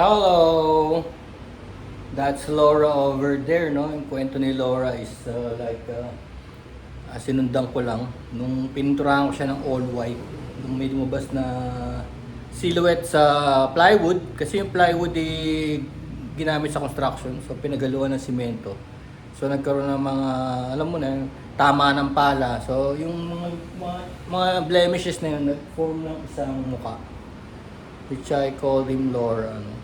Hello! That's Laura over there, no? Yung kwento ni Laura is sinundan ko lang. Nung pininturahan ko siya ng all white, nung may lumabas na silhouette sa plywood, kasi yung plywood ginamit sa construction, so pinagaluan ng simento. So nagkaroon ng mga, alam mo na, tama ng pala. So yung mga blemishes na yun, nag-form ng isang muka, which I called him Laura. No?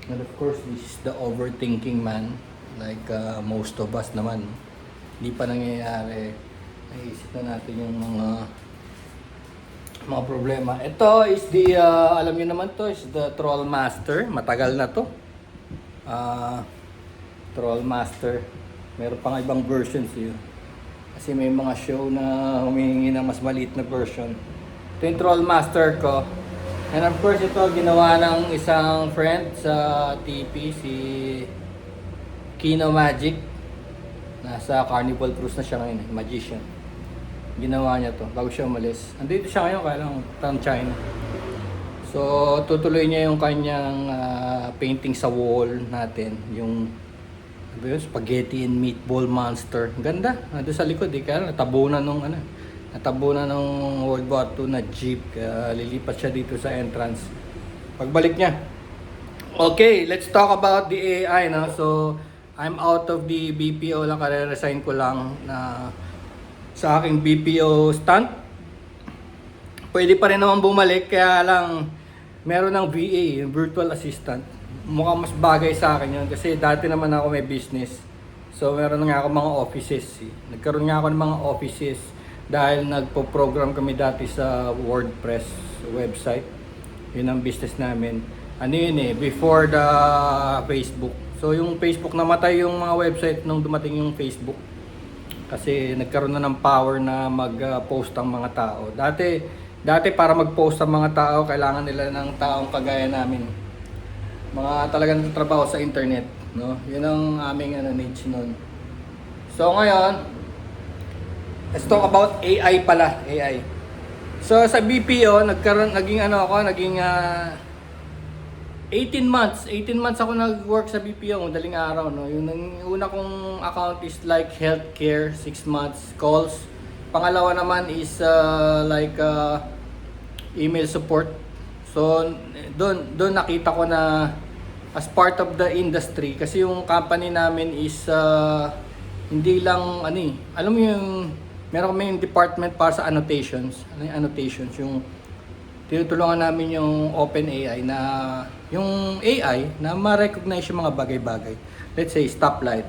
And of course, this is the overthinking man, like most of us naman. Hindi pa nangyayari, naisip na natin yung mga problema. Ito is the, alam niyo naman to, is the Troll Master. Matagal na to. Troll Master. Meron pang ibang versions yun. Kasi may mga show na humihingi ng mas maliit na version. Ito yung Troll Master ko. And of course, ito ginawa ng isang friend sa TP, si Kino Magic. Nasa Carnival Cruise na siya ngayon, magician. Ginawa niya to bago siya umalis. Andito siya ngayon, kaya lang from China. So, tutuloy niya yung kanyang painting sa wall natin. Yung spaghetti and meatball monster. Ganda. Nandito sa likod, kaya natabunan nung World War II na jeep. Lilipat siya dito sa entrance. Pagbalik niya. Okay, let's talk about the AI. No? So, I'm out of the BPO lang. Kare-resign ko lang na sa aking BPO stunt. Pwede pa rin naman bumalik. Kaya lang, meron ng VA, virtual assistant. Mukhang mas bagay sa akin yun. Kasi dati naman ako may business. So, meron nga ako mga offices. Nagkaroon nga ako ng mga offices. Dahil nagpo-program kami dati sa WordPress website. Yun ang business namin. Ano yun before the Facebook. So yung Facebook, namatay yung mga website nung dumating yung Facebook. Kasi nagkaroon na ng power na mag-post ang mga tao. Dati para mag-post ang mga tao, kailangan nila ng taong kagaya namin. Mga talagang trabaho sa internet. No? Yun ang aming niche nun. So ngayon, let's talk about AI pala, AI. So sa BPO, naging 18 months ako nag-work sa BPO, madaling araw, no. Yung una kong account is like healthcare, 6 months calls. Pangalawa naman is email support. So doon nakita ko na as part of the industry, kasi yung company namin is hindi lang alam mo yung meron kami yung department para sa annotations. Ano yung annotations? Yung tinutulungan namin yung OpenAI na yung AI na ma-recognize yung mga bagay-bagay. Let's say stoplight.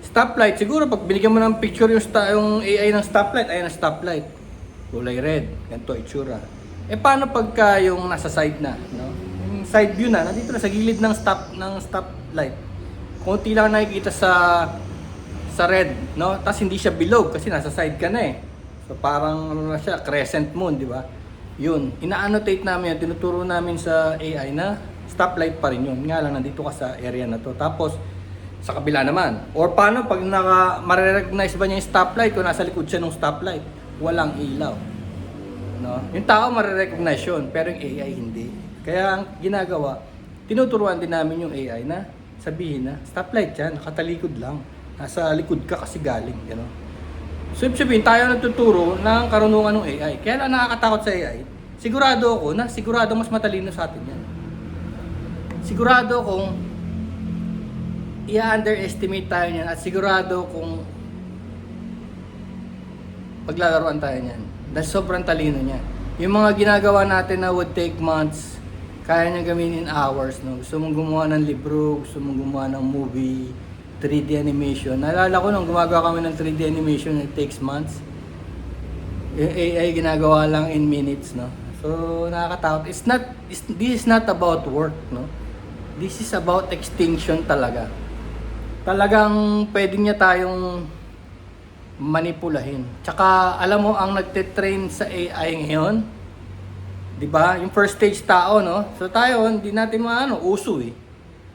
Stoplight, siguro pag binigyan mo ng picture yung AI ng stoplight, ay ng stoplight. Kulay red, ganito itsura. Paano pagka yung nasa side na, no? Yung side view na, nandito na sa gilid ng stoplight. Kunti lang nakikita sa red, no? Tapos hindi siya bilog kasi nasa side ka na So parang na siya, crescent moon, di ba? Yun, ina-annotate namin yan, tinuturo namin sa AI na stoplight pa rin yun. Nga lang, nandito ka sa area na to. Tapos, sa kabila naman. Or paano pag ma-recognize ba niya yung stoplight kung nasa likod siya ng stoplight? Walang ilaw. No? Yung tao ma-recognize yun, pero yung AI hindi. Kaya ang ginagawa, tinuturuan din namin yung AI na sabihin na, stoplight yan, nakatalikod lang. Nasa likod ka kasi galing, So, sabihin, tayo nagtuturo ng karunungan ng AI. Kaya lang nakakatakot sa AI. Sigurado mas matalino sa atin yan. Sigurado kung i-underestimate tayo niyan at sigurado kung paglalaroan tayo niyan. Dahil sobrang talino niya. Yung mga ginagawa natin na would take months, kaya niya gawin in hours. No? Gusto mong gumawa ng libro, gusto mong gumawa ng movie, 3D animation. Naalala ko nung gumagawa kami ng 3D animation, it takes months. Yung AI ginagawa lang in minutes, no? So, nakakatakot. This is not about work, no? This is about extinction talaga. Talagang pwede niya tayong manipulahin. Tsaka, alam mo, ang nagtitrain sa AI ngayon, di ba? Yung first stage tao, no? So, tayo, hindi natin uso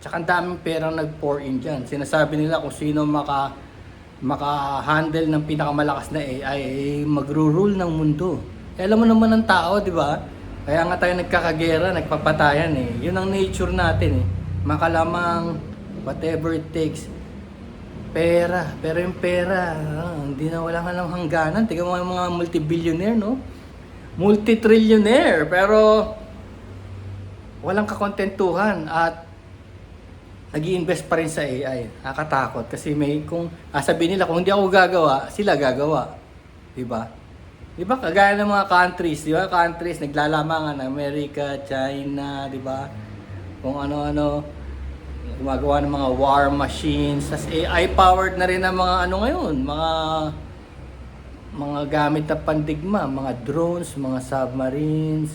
Tsaka ang daming perang nag-pour in dyan. Sinasabi nila kung sino maka-handle ng pinakamalakas na AI, magro-rule ng mundo. Alam mo naman ng tao, di ba? Kaya nga tayo nagkakagera, nagpapatayan eh. Yun ang nature natin eh. Makalamang, whatever it takes. Pera. Pero yung pera, hindi na wala ka ng hangganan. Tingnan mo yung mga multi-billionaire, no? Multi-trillionaire. Pero, walang kakontentuhan at nag-i-invest pa rin sa AI. Nakakatakot kasi may kung sabihin nila kung hindi ako gagawa, sila gagawa. 'Di ba? 'Di ba kagaya ng mga countries, 'di ba? Countries naglalamangan, America, China, 'di ba? Kung ano-ano gumagawa ng mga war machines, tas AI powered na rin ang mga ano ngayon, mga gamit na pandigma, mga drones, mga submarines.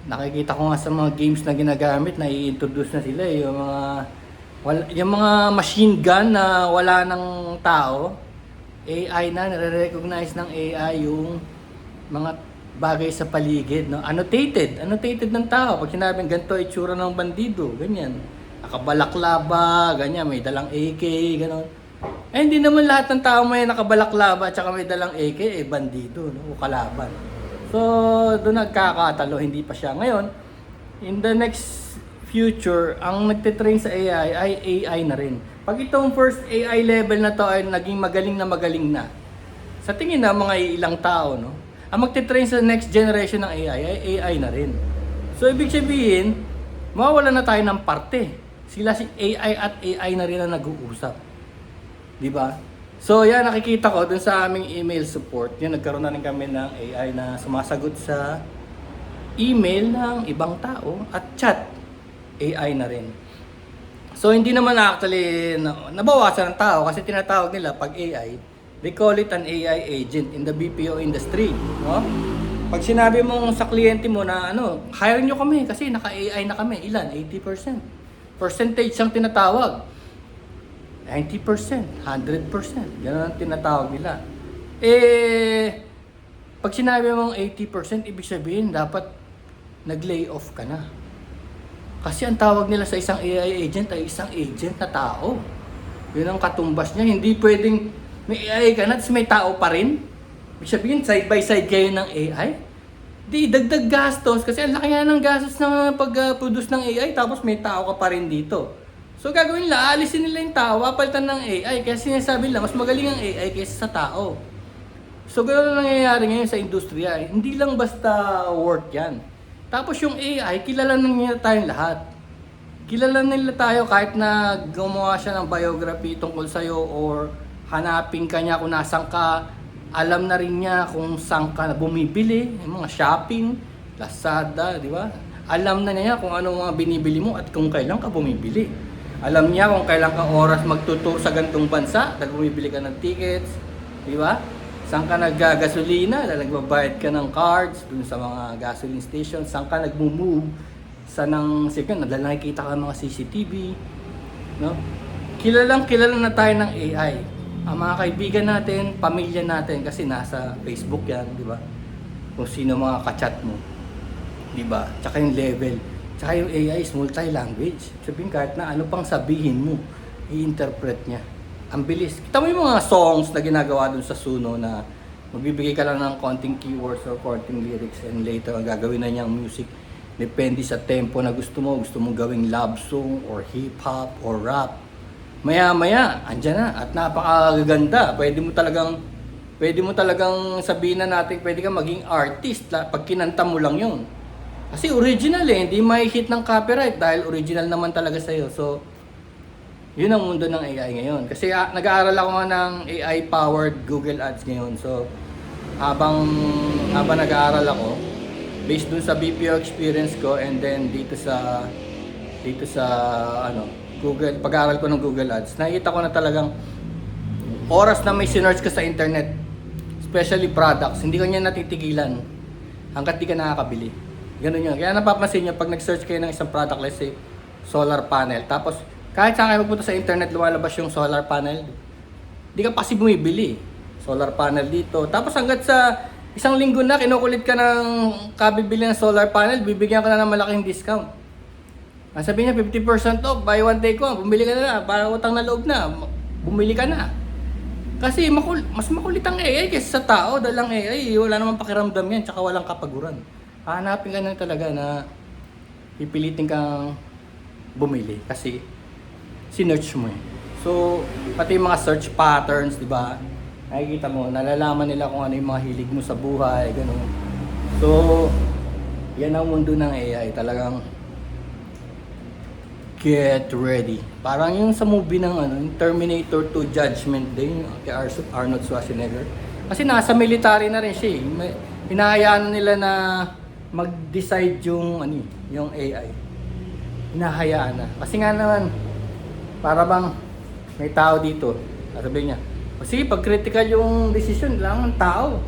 Nakikita ko nga sa mga games na ginagamit, na i-introduce na sila yung mga machine gun na wala ng tao, AI na, nare-recognize ng AI yung mga bagay sa paligid, no? Annotated ng tao. Pag sinabing ganito itsura ng bandido, ganyan. Nakabalaklaba, ganyan, may dalang AK, gano'n. Eh, hindi naman lahat ng tao may nakabalaklaba at saka may dalang AK, bandido, no? O kalaban. So, doon nagkakatalo, hindi pa siya. Ngayon, in the next future, ang nagtitrain sa AI ay AI na rin. Pag itong first AI level na to ay naging magaling na, sa tingin na mga ilang tao, no? Ang magtitrain sa next generation ng AI ay AI na rin. So, ibig sabihin, mawawala na tayo ng parte. Sila si AI at AI na rin ang nag-uusap. Di ba? So, yan, nakikita ko dun sa aming email support. Yan, nagkaroon na rin kami ng AI na sumasagot sa email ng ibang tao at chat. AI na rin. So, hindi naman actually nabawasan ng tao kasi tinatawag nila pag AI, they call it an AI agent in the BPO industry. No? Pag sinabi mo sa kliyente mo na hire nyo kami kasi naka-AI na kami. Ilan? 80%. Percentage ang tinatawag. 90%, 100%. Ganun ang tinatawag nila. Pag sinabi mong 80%, ibig sabihin dapat nag-lay off ka na. Kasi ang tawag nila sa isang AI agent ay isang agent na tao. Yun ang katumbas niya. Hindi pwedeng may AI ka na, tapos may tao pa rin. Ibig sabihin, side by side kayo ng AI. Di, dagdag gastos. Kasi ang laki nga ng gastos ng pag-produce ng AI, tapos may tao ka pa rin dito. So gagawin nila, aalisin nila yung tao, papalitan ng AI. Kaya sinasabi nila, mas magaling ang AI kaysa sa tao. So ganoon ang nangyayari ngayon sa industriya. Hindi lang basta work yan. Tapos yung AI, kilala na nila tayong lahat. Kilala nila tayo kahit na gumawa siya ng biography tungkol sa'yo or hanapin ka niya kung nasan ka. Alam na rin niya kung saan ka bumibili, yung mga shopping, Lazada, di ba? Alam na niya kung ano mga binibili mo at kung kailan ka bumibili. Alam niya kung kailan ka oras magtuto sa gantong bansa dahil bumibili ka ng tickets, di ba? Saan ka naggagasolina, dahil nagbabayad ka ng cards dun sa mga gasoline station. Saan ka nagmo-move, sige, nakikita ka ng mga CCTV, no? Kilala na tayo ng AI. Ang mga kaibigan natin, pamilya natin, kasi nasa Facebook yan, di ba? Kung sino mga kachat mo, di ba? Tsaka yung level. Tsaka yung AI is multi-language. Sabihin kahit na ano pang sabihin mo, i-interpret niya. Ang bilis. Kita mo yung mga songs na ginagawa dun sa Suno na magbibigay ka lang ng konting keywords or konting lyrics and later ang gagawin na niyang music. Depende sa tempo na gusto mo. Gusto mong gawing love song or hip-hop or rap. Maya-maya, andyan na. At napakaganda. Pwede mo talagang sabihin na natin, pwede ka maging artist pag kinanta mo lang yun. Kasi original hindi may hit ng copyright dahil original naman talaga sa'yo. So, yun ang mundo ng AI ngayon. Kasi nag-aaral ako nga ng AI-powered Google Ads ngayon. So, habang nag-aaral ako, based dun sa BPO experience ko and then dito sa Google, pag-aaral ko ng Google Ads, nakita ko na talagang oras na may sinearch ka sa internet, especially products, hindi ka niya natitigilan hanggat di ka nakakabili. Ganun yun. Kaya napapansin nyo, pag nag-search kayo ng isang product, let's say, solar panel, tapos kahit saan kayo magpunta sa internet, lumalabas yung solar panel, di ka pa kasi bumibili. Solar panel dito. Tapos hanggat sa isang linggo na, kinukulit ka ng kabibili ng solar panel, bibigyan ka na ng malaking discount. Sabi niya, 50% off, buy one take one, bumili ka na, para utang na loob na, bumili ka na. Kasi mas makulit ang AI kaysa sa tao, dahil ang AI, wala namang pakiramdam yan, tsaka walang kapaguran. Hahanapin ka na talaga na pipilitin kang bumili kasi sinearch mo eh. So, pati yung mga search patterns, di ba? Nakikita mo, nalalaman nila kung ano yung mga hilig mo sa buhay, gano'n. So, yan ang mundo ng AI. Talagang get ready. Parang yung sa movie ng yung Terminator 2 Judgment Day, yung kay Arnold Schwarzenegger. Kasi nasa military na rin siya eh. Hinahayaan nila na mag-decide yung yung AI. Hinahayaan na. Kasi nga naman, para bang may tao dito. Sabi niya, sige, pag critical yung decision lang ng tao.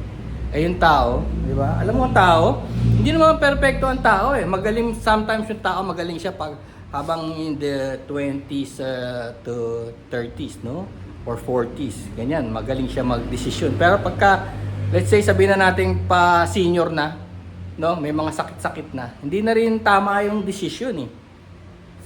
Eh yung tao, di ba? Alam mo ang tao, hindi naman perfecto ang tao eh. Magaling, sometimes yung tao magaling siya pag habang in the 20s to 30s, no? Or 40s. Ganyan, magaling siya mag-desisyon. Pero pagka, let's say, sabihin na natin pa senior na, no? May mga sakit-sakit na. Hindi na rin tama yung decision eh.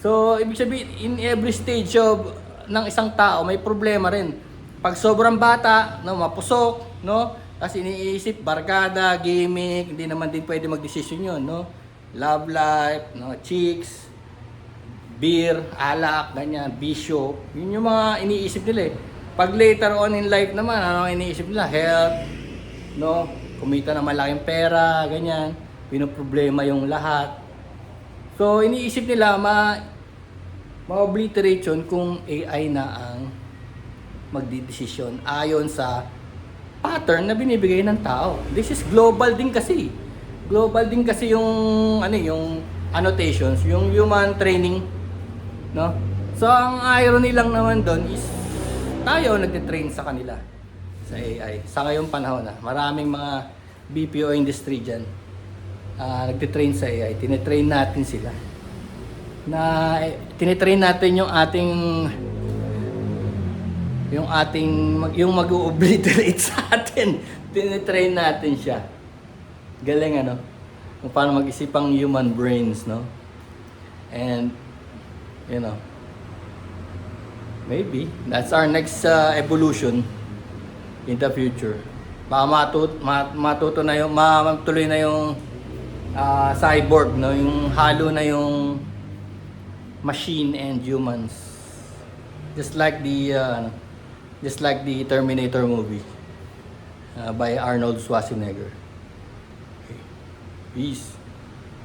So, ibig sabihin, in every stage of ng isang tao, may problema rin. Pag sobrang bata, no, mapusok, no? Kasi iniisip, barkada, gimmick, hindi naman din pwede mag-decision yun, no? Love life, no? Chicks, beer, alak, ganyan, bisyo. Yun yung mga iniisip nila eh. Pag later on in life naman, ano ang iniisip nila? Health, no? Kumita ng malaking pera, ganyan. Pinoproblema yung lahat. So, iniisip nila, ma-obliterate yun kung AI na ang magdidesisyon ayon sa pattern na binibigay ng tao. This is global din kasi. Global din kasi yung yung annotations, yung human training, no? So ang irony lang naman doon is tayo nagte-train sa kanila sa AI. Sa ngayong panahon na maraming mga BPO industry diyan nagte-train sa AI. Tinetrain natin sila. Tinetrain natin yung mag-obliterate sa atin. Tinetrain natin siya. Galing kung paano mag-isip ang human brains, no? And maybe that's our next evolution in the future. Baka matuto na yung matuloy na yung cyborg, no? Yung halo na yung machine and humans. Just like the Terminator movie by Arnold Schwarzenegger. Okay. Peace.